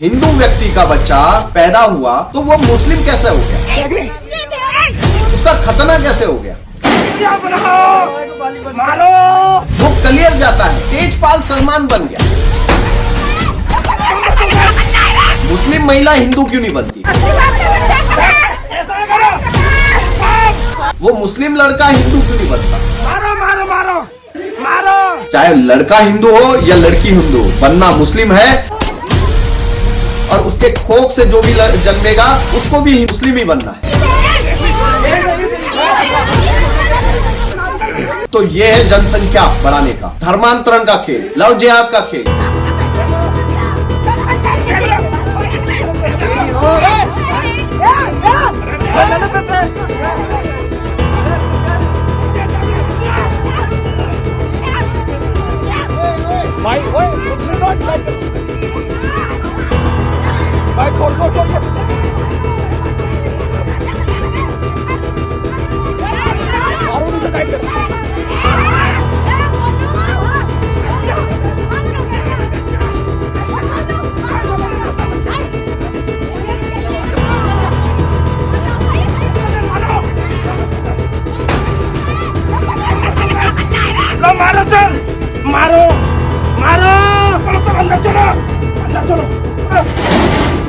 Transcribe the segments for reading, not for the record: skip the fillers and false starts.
हिंदू व्यक्ति का बच्चा पैदा हुआ तो वो मुस्लिम कैसे हो गया? उसका खतना कैसे हो गया? मारो। वो क्लियर जाता है, तेजपाल सलमान बन गया। मुस्लिम महिला हिंदू क्यों नहीं बनती? वो मुस्लिम लड़का हिंदू क्यों नहीं बनता? मारो मारो मारो मारो। चाहे लड़का हिंदू हो या लड़की हिंदू हो, बनना मुस्लिम है और उसके कोख से जो भी जन्मेगा उसको भी मुस्लिम ही बनना है। तो ये है जनसंख्या बढ़ाने का, धर्मांतरण का खेल, लव जिहाद का खेल। भाई भाई छोड़ छोड़ छोड़ मारो सर, मारो मारो। अंदर चलो, अंदर चलो।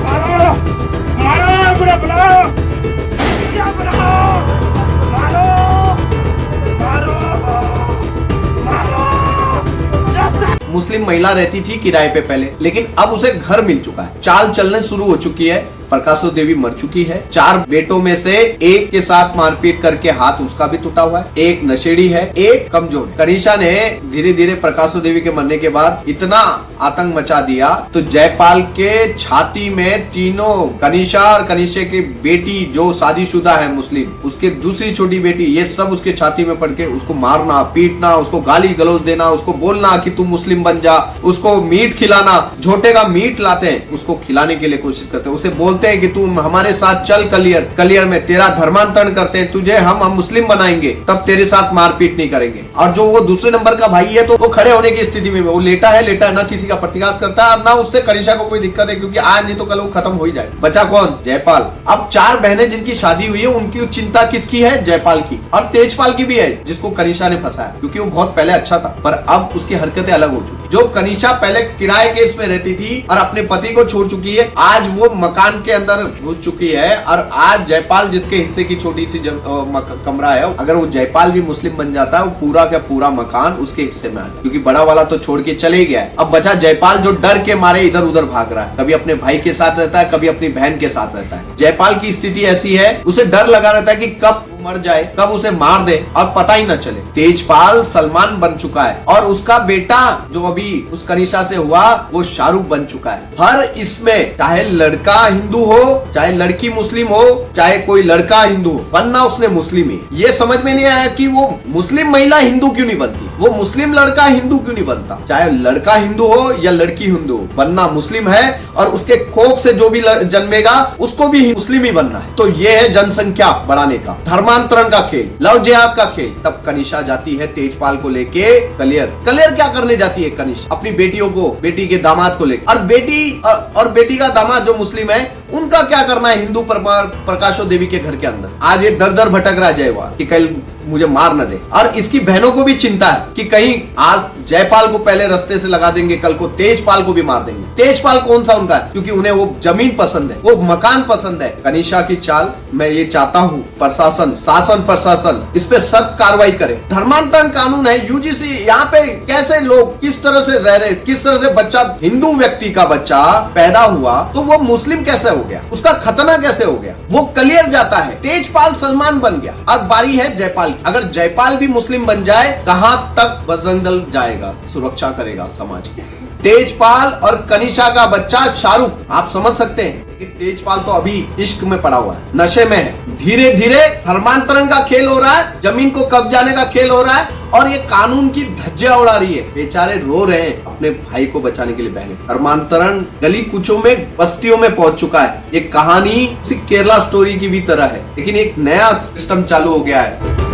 मारो मारो बुरा बुलाओ, बुलाओ। मारो मारो मारो। मुस्लिम महिला रहती थी किराए पे पहले, लेकिन अब उसे घर मिल चुका है, चाल चलने शुरू हो चुकी है। प्रकाशो देवी मर चुकी है। 4 बेटों में से एक के साथ मारपीट करके हाथ उसका भी टूटा हुआ है, एक नशेड़ी है, एक कमजोर है। कनिषा ने धीरे धीरे प्रकाशो देवी के मरने के बाद इतना आतंक मचा दिया तो जयपाल के छाती में तीनों, कनिषा और कनिषा की बेटी जो शादीशुदा है मुस्लिम, उसके दूसरी छोटी बेटी, ये सब उसके छाती में पड़ के उसको मारना, पीटना, उसको गाली गलौज देना, उसको बोलना कि तू मुस्लिम बन जा, उसको मीट खिलाना, झोटे का मीट लाते हैं उसको खिलाने के लिए कोशिश करते हैं, उसे बोलते हैं कि तू हमारे साथ चल कलियर में, तेरा धर्मांतरण करते हैं, तुझे हम मुस्लिम बनाएंगे, तब तेरे साथ मारपीट नहीं करेंगे। और जो वो दूसरे नंबर का भाई है तो वो खड़े होने की स्थिति में, वो लेटा है ना किसी का प्रतिघात करता है और ना उससे कनिषा को कोई दिक्कत है, क्योंकि आज नहीं तो कल वो खत्म हो ही जाए। बचा कौन? जयपाल। अब 4 बहनें जिनकी शादी हुई है उनकी चिंता किसकी है? जयपाल की, और तेजपाल की भी है जिसको कनिषा ने फंसाया, क्योंकि वो बहुत पहले अच्छा था पर अब उसकी हरकतें अलग हो चुकी। जो कनिषा पहले किराए केस में रहती थी और अपने पति को छोड़ चुकी है, आज वो मकान के अंदर घुस चुकी है। और आज जयपाल जिसके हिस्से की छोटी सी कमरा है, अगर वो जयपाल भी मुस्लिम बन जाता है वो पूरा का पूरा मकान उसके हिस्से में आ जाए, क्योंकि बड़ा वाला तो छोड़ के चले गया है। अब बचा जयपाल जो डर के मारे इधर उधर भाग रहा है, कभी अपने भाई के साथ रहता है, कभी अपनी बहन के साथ रहता है। जयपाल की स्थिति ऐसी है, उसे डर लगा रहता है कि कब मर जाए, कब उसे मार दे और पता ही न चले। तेजपाल सलमान बन चुका है और उसका बेटा जो अभी उस कनिषा से हुआ वो शाहरुख बन चुका है। हर इसमें चाहे लड़का हिंदू हो, चाहे लड़की मुस्लिम हो, चाहे कोई लड़का हिंदू हो, बनना उसने मुस्लिम ही। ये समझ में नहीं आया कि वो मुस्लिम महिला हिंदू क्यों नहीं बनती, वो मुस्लिम लड़का हिंदू क्यों नहीं बनता। चाहे लड़का हिंदू हो या लड़की हिंदू हो, बनना मुस्लिम है और उसके कोख से जो भी जन्मेगा उसको भी मुस्लिम ही बनना है। तो ये है जनसंख्या बढ़ाने का, धर्मांतरण का खेल, लव जिहाद का खेल। तब कनिषा जाती है तेजपाल को लेके कलियर क्या करने जाती है कनिषा? अपनी बेटियों को, बेटी के दामाद को लेकर, और बेटी का दामाद जो मुस्लिम है उनका क्या करना है हिंदू प्रकाशो देवी के घर के अंदर। आज ये दर दर भटक रहा है जयवाल कि कल मुझे मार न दे। और इसकी बहनों को भी चिंता है कि कहीं आज जयपाल को पहले रास्ते से लगा देंगे, कल को तेजपाल को भी मार देंगे। तेजपाल कौन सा उनका है? क्योंकि उन्हें वो जमीन पसंद है, वो मकान पसंद है। कनिषा की चाल, मैं ये चाहता हूँ शासन प्रशासन इस पे सख्त कार्रवाई करे। धर्मांतरण कानून है यूजीसी, यहाँ पे कैसे लोग किस तरह से रह रहे, किस तरह से बच्चा, हिंदू व्यक्ति का बच्चा पैदा हुआ तो वो मुस्लिम कैसे हो गया, उसका खतना कैसे हो गया? वो क्लियर जाता है, तेजपाल सलमान बन गया। और बारी है जयपाल। अगर जयपाल भी मुस्लिम बन जाए, कहां तक बजरंग दल जाएगा, सुरक्षा करेगा समाज की। तेजपाल और कनिषा का बच्चा शाहरुख, आप समझ सकते हैं कि तेजपाल तो अभी इश्क में पड़ा हुआ है, नशे में है। धीरे धीरे धर्मांतरण का खेल हो रहा है, जमीन को कब्जाने का खेल हो रहा है और ये कानून की धज्जियां उड़ा रही है। बेचारे रो रहे हैं अपने भाई को बचाने के लिए। बहने, धर्मांतरण गली कुचों में, बस्तियों में पहुंच चुका है। ये कहानी केरला स्टोरी की भी तरह है, लेकिन एक नया सिस्टम चालू हो गया है।